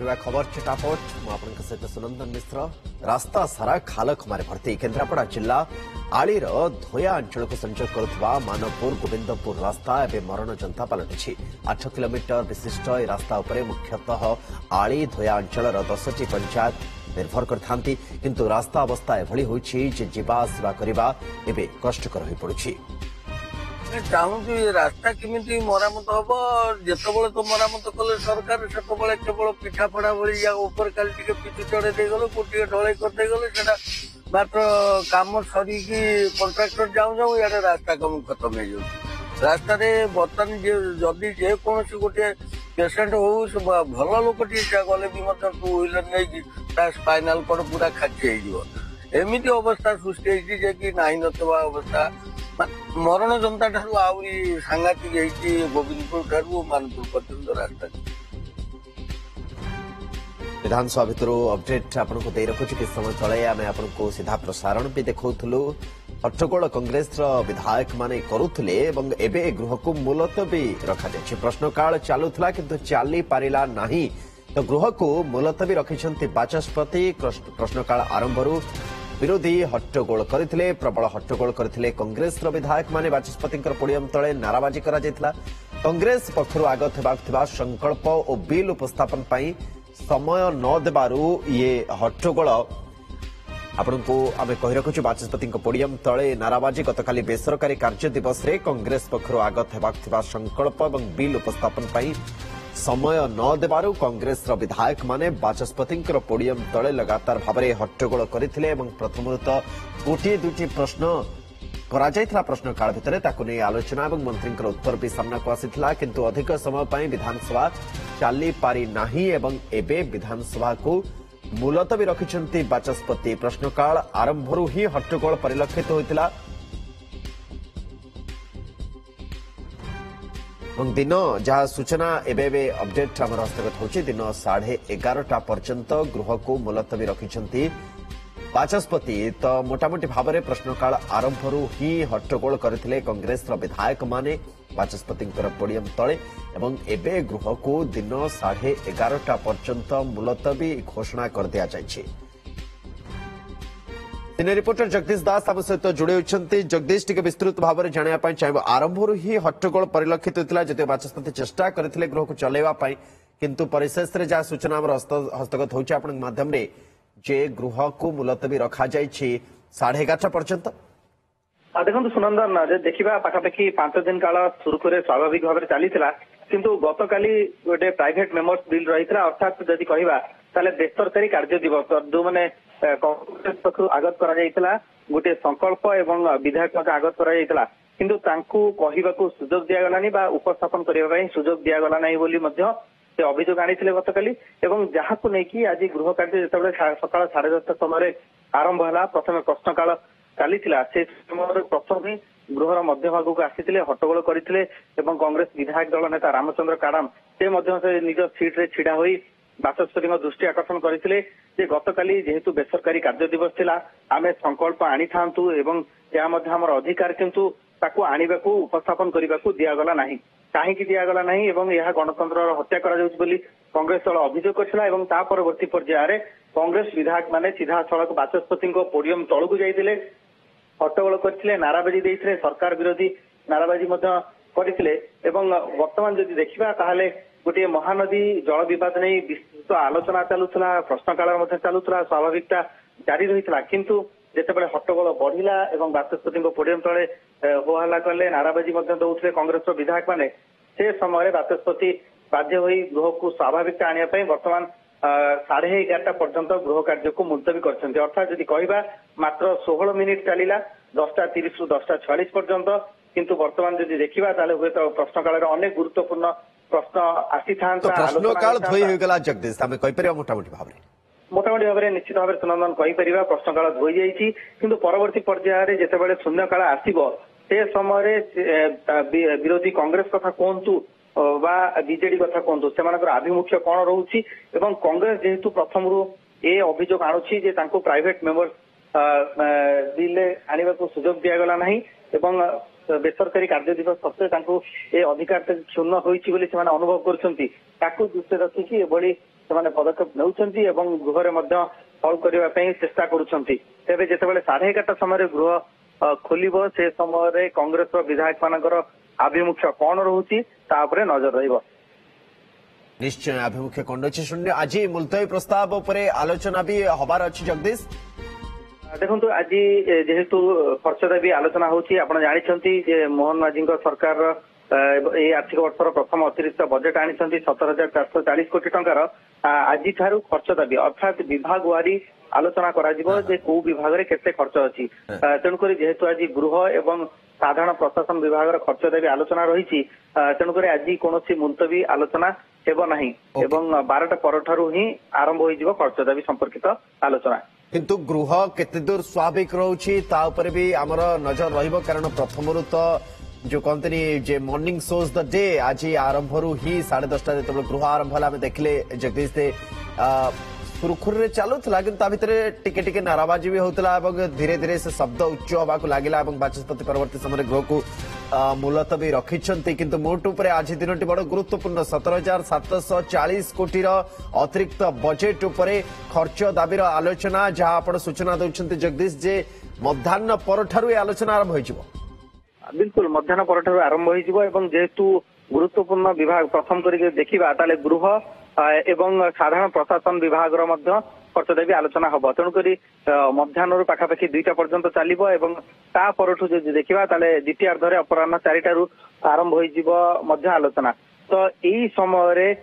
करवा खबर चिटापट सहित सुनंदन मिश्र। रास्ता सारा खाल खमारे भर्ती। केन्द्रापड़ा जिला आलीर धोया अंचल को संजोग करुवा मानवपुर गोविंदपुर रास्ता एवं मरण जनता पलटि 8 किलोमीटर विशिष्ट यह रास्ता उपरे मुख्यतः आली धोया अंचल 10टी पंचायत निर्भर करथांती, किंतु रास्ता अवस्था एभली होईछि जे जीवा आसिबा करिबा एबे कष्टकर होई पड़ुछि। चाहूँ रास्ता केमी मरामत हम जिते तो मरामत कले सरकार से केवल पिठा पड़ा भाई ऊपर काली टे पिचु चढ़े गल गोटे ढल करदे गले मात्र कम सर कंट्राक्टर जाऊँ जाऊँ इे रास्ता कम खत्म हो रास्ता बर्तमान जदि जेकोसी गोटे पेसेंट हो भल लोक गले भी टू व्हीलर नहीं स्पाइनाल कॉर्ड पूरा खाची होमती अवस्था सृष्टि कि ना नवा अवस्था मरण जनता ठारू आहरी सांघातिक गोविंदपुर ठारू मानपुर पर्यंत रास्ता। विधानसभा भितर अपडेट आपको दे रखुच्छे कि समय तले आम आपको सीधा प्रसारण भी देखुलु। हट्टगोल कांग्रेस विधायक माने करुले एवं गृह को मुलतवी रखा प्रश्नकाल चलुला किंतु चली पारिला नहीं, तो गृह को मुलतवी रखिंट बाचस्पति। प्रश्नकाल आरंभरू विरोधी हट्टगोल करथिले, प्रबल हट्टगोल करथिले कांग्रेस विधायक माने। बाचस्पति पोडियम तले नाराबाजी करा जायतिला। कांग्रेस पक्षरु आगत हेबाक संकल्प और बिल उपस्थापन पई समय न देबारु ये हट्टगोल आपको आम कही रखुछु। बाचस्पति पोडियम तले नाराबाजी। गतकाली बेसरकारी कार्य दिवस रे कांग्रेस पक्षरु आगत हेबाक संकल्प और बिल उपस्थापन पई समय न देबारु कांग्रेस विधायक माने बाचस्पति पोडियम तले लगातार भाव में हट्टगोल करथिले। प्रथमत गोटे दुटी प्रश्न करा प्रश्नकाल भितर ताकू नहीं आलोचना और मंत्री उत्तर भी सामना को आसीथिला, किंतु अधिक समय पर विधानसभा चली पारि नाही एवं एबे विधानसभा को मुलतवी रखिछंती बाचस्पति। प्रश्नकाल आरंभरू ही हट्टगोल परिलक्षित होइतिला। दिन जहाँ सूचना एवं अपडेट आम हस्तगत होची दिन 11:30 पर्यंत गृह को मुलतवी रखिछंती बाचस्पति। तो मोटामोटी भाव में प्रश्नकाल आरंभरू ही हट्टगोल करथिले कांग्रेस विधायक माने बाचस्पति पोडियम तले एवं एबे गृह को दिन 11:30 पर्यंत मुलतवी घोषणा कर दिया जायछि। सिने रिपोर्टर जगदीश दास आम सहित जोड़ी होती। जगदीश टी विस्तृत भाव में जानापी चाहिए। आरंभरू ही हट्टगोल परिलक्षित होता जो बाचस्पति चेष्टा करते गृह को चलैवाई, किंतु परिशेष में जहाँ सूचना हस्तगत होती माध्यम जे गृह को मुलतवी रखा 11:30 पर्यंत। देखो सुनंदन देखा पाखापाखि 5 दिन काल सुरुखुरे स्वाभाविक भाव में चली किंतु गतकाली गोटे प्राइवेट मेंबर्स बिल रही अर्थात जदि कहवा ताले बेसरकारी कार्य दिवस जो मैंने कांग्रेस पक्ष आगत करा गोटे संकल्प एवं विधायक आगत करा किंतु तांकू कहवाकू सुजोग दिगलानी उपस्थापन करने सुजोग दिगला ना बोली से अभियोग आनी गतकाली एवं जहाँ को लेकिन आज गृह कार्य जो सकाल 10:30 समय आरंभ है प्रथम प्रश्नकाल चली से समय प्रथम ही गृहर मध्य भाग को आसी हट्टगोल करते कांग्रेस विधायक दल नेता रामचंद्र काडाम से निज सीट्रे छिड़ा हो बाचस्पति दृष्टि आकर्षण करते गतकाली जेहेतु बेसरकारी कार्य दिवस थिला आम संकल्प आनी था आम अधिकार किंतु ताकू आने को उपस्थापन करने को दिगला ना कहीं दिगला ना यह गणतंत्र हत्या कांग्रेस दल अभियोग करता परवर्ती पर्यायर कांग्रेस विधायक माने सीधा सड़क बाचस्पति पोडियम तलू को जाते हट्टगोल करते नाराबाजी देते सरकार विरोधी नाराबाजी करते वर्तमान जदि देखा ताहले गोटे महानदी जल बद नहीं विस्तृत आलोचना चलुला प्रश्नकाल चलुला स्वाभाविकता जारी रही किंतु जितेबाला हट्टगोल बढ़ला और बाचस्पति पोडियम तले होहल्ला कले नाराबाजी दौते कांग्रेस विधायक माने से समय बाचस्पति बाध्य हो गृह को स्वाभाविकता आने वर्तमान 11:30 पर्यंत गृह कार्य को मुलतवी कर अर्थात जदि कहवा मात्र 16 मिनिट चलला 10:30 रु 10:46 पर्यंत किंतु वर्तमान जदि देखा हुए तो प्रश्नकाल अनेक गुरुत्वपूर्ण प्रश्न आसी था। प्रश्नकाल धोई होगला जगदीश आम कहीपर मोटामोटी भाव में निश्चित भाव सुनंदन कहीपर प्रश्नकाल धोई जाइए किंतु परवर्ती पर्यायर जितेबाला शून्यकाल आसो से समय विरोधी कांग्रेस कथा कहतु बीजेडी कथा कहतु से आभिमुख्य कौन रोचे कांग्रेस जेहेतु प्रथम ए अभियोग आणुची प्राइवेट मेंबर बिल आने को सुजोग दिगला ना बेसरकारी कार्य दिवस सत्वे ए अधिकार क्षुण्ण होती अनुभव कर दृष्टि रखिकी ସେମାନେ ପଦକ୍ଷେପ ନେଉଛନ୍ତି ଏବଂ ଗୃହରେ ମଧ୍ୟ ସଲ୍ଭ କରିବା ପାଇଁ ଚେଷ୍ଟା କରୁଛନ୍ତି। ତେବେ ଯେତେବେଳେ 11:30 ସମୟରେ ଗୃହ ଖୋଲିବ ସେ ସମୟରେ କଂଗ୍ରେସର ବିଧାୟକ ମାନଙ୍କର ଆଭିମୁଖ୍ୟ କଣ ରହୁଛି ତା ଉପରେ ନଜର ରହିବ। निश्चय आभिमुख्य कौन रही शून्य आज मुलतवी प्रस्ताव उपरे आलोचना भी हबार अच्छी जगदीश देखु आज जेहेतु खर्च दाबी आलोचना होची आपण जानिछंती जे मोहन माझी सरकार ए आर्थिक वर्षर प्रथम अतिरिक्त बजेट आनी 17,440 कोटी टंकार आज ठारू खर्च दाबी अर्थात विभाग वारी आलोचना करा जिवो जे को विभाग रे केते खर्च अछि तेणुक जेहेतु आज गृह एवं साधारण प्रशासन विभाग खर्च दाबी आलोचना रही तेणुक आज कौन मुलतवी आलोचना हेब नाही एवं 12टा परठारू ही आरंभ होई जिवो खर्च दाबी संपर्कित आलोचना किंतु गृह केते दूर स्वाभाविक रहउछि ता ऊपर भी हमर नजर रहिबो कारण प्रथमरु तो जो कहते जे मॉर्निंग शोज द डे आज आरंभ रु ही 10:30 जो गृह आरंभ हला देखले जगदीश से सुरखुर रे चलुला किंतु भितर टिके टिके नाराबाजी भी होतला धीरे धीरे से शब्द उच्च होगा लगिला बाचस्पति परवर्ती समय गृह को मुलतवी रखिछंती किंतु मोट उपरे आज दिनटी बड़ गुरुत्वपूर्ण 17,740 कोटी अतिरिक्त बजेट उपरे खर्च दाबीर आलोचना जहां आपण सूचना दउछंती जगदीश जे मध्याह्न परठारु आलोचना आरंभ होइजिवो। बिल्कुल मध्याह्न परठारु आरंभ होइजिवो एवं जेहेतु गुरुत्वपूर्ण विभाग प्रथम करके देखिबा ताले गृह एवं साधारण प्रशासन विभाग खर्च दाबी आलोचना हम तेणुक मध्याह्न पाखापाखि 2टा पर्यंत चलो एवं ता परठू देखा द्वितीयार्धरे अपराह्न 4टारू आरंभ हो आलोचना तो यही समय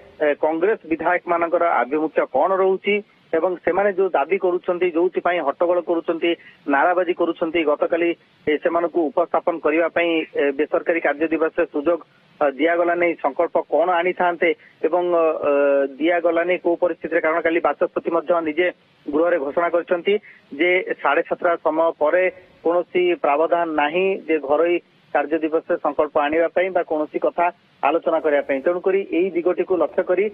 कांग्रेस विधायक मानकर आभिमुख्य कौन रोचे एवं सेमाने जो दाबी करुछंती जोथिपाई हट्टगोल करुछंती नाराबाजी करुछंती गतकाली सेमानकु उपस्थापन करिवा पई बेसरकारी कार्य दिवस सुजोग दियागला नहीं संकल्प कौन आनी थांते एवं दियागला नहीं को परिस्थिति कारण काली बाचस्पति निजे गृह रे घोषणा करछंती जे 7:30 समय परे कोनोसी प्रावधान नाही जे घरोई कार्य दिवस संकल्प आने कौन कथा आलोचना करने तेणुक यही दिगटी को लक्ष्य करी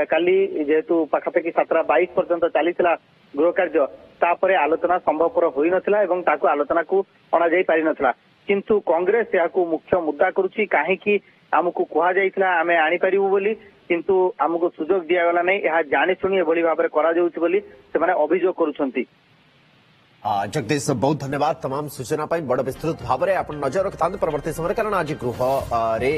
काली जेहेतु पाखापाखि 7:22 पर्यंत चलीथिला गृह कार्य तापर आलोचना संभवपर होई नथिला एवं ताकू आलोचना को अणा जाई पारि नथिला किंतु कांग्रेस याकू मुख्य मुद्दा करुछि काहेकि आमको कहा जाइथिला आमे आनी परिबु बोली किंतु आमको सुजोग दियागला नहीं यह जानी शुणी एभली भाबरे करा जाउछि बोली सेमाने अभियोग करुछंती। जगदीश बहुत धन्यवाद तमाम सूचना बड़ विस्तृत भाव में आप नजर रखता परवर्ती समय कारण आज गृह रे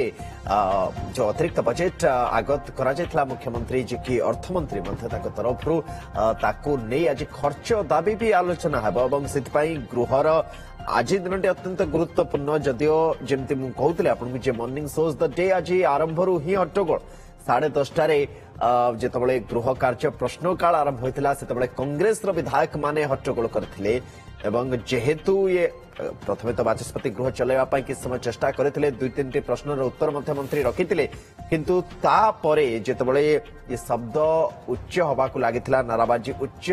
जो अतिरिक्त बजेट आगत करा मुख्यमंत्री जी की अर्थमंत्री तरफ नहीं आज खर्च दाबी भी आलोचना है से गृहर आज दिन अत्यंत गुरुत्वपूर्ण जदियो जमती कहते आपको मॉर्निंग शोज द डे आज आरंभ ही हट्टगोल 10:30 जितेबाला गृह कार्य प्रश्नकाल आरंभ होता से कांग्रेस विधायक माने हट्टगोल करथिले एवं जेहेतु ये प्रथमे तो बाचस्पति गृह चलाइबा किस समय चेष्टा करथिले 2-3 प्रश्नर उत्तर मंत्री रखिथिले किंतु तापरे जितेबाला ये शब्द उच्च हवाकू लागिथिला नाराबाजी उच्च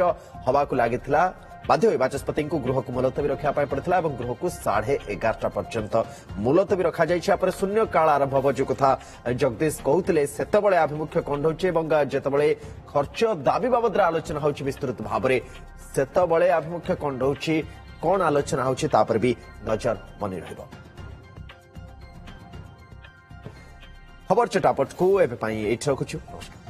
हवाकू लागिथिला बाध्य होई बाचस्पति को गृह को मुलतवी रखा पड़ता और गृह को 11:30 पर्यंत मुलतवी रखा जाइए शून्य काल आरंभ हो जो कथा जगदीश कहते से आभिमुख्य कौन होते जितेबाला खर्च दाबी बाबद आलोचना हो विस्तृत भाव में से आभिमुख्य कौन रोचे कौन आलोचना होपर भी नजर बनी रहिबो। खबर चटापट को एवं रखुछु नमस्कार।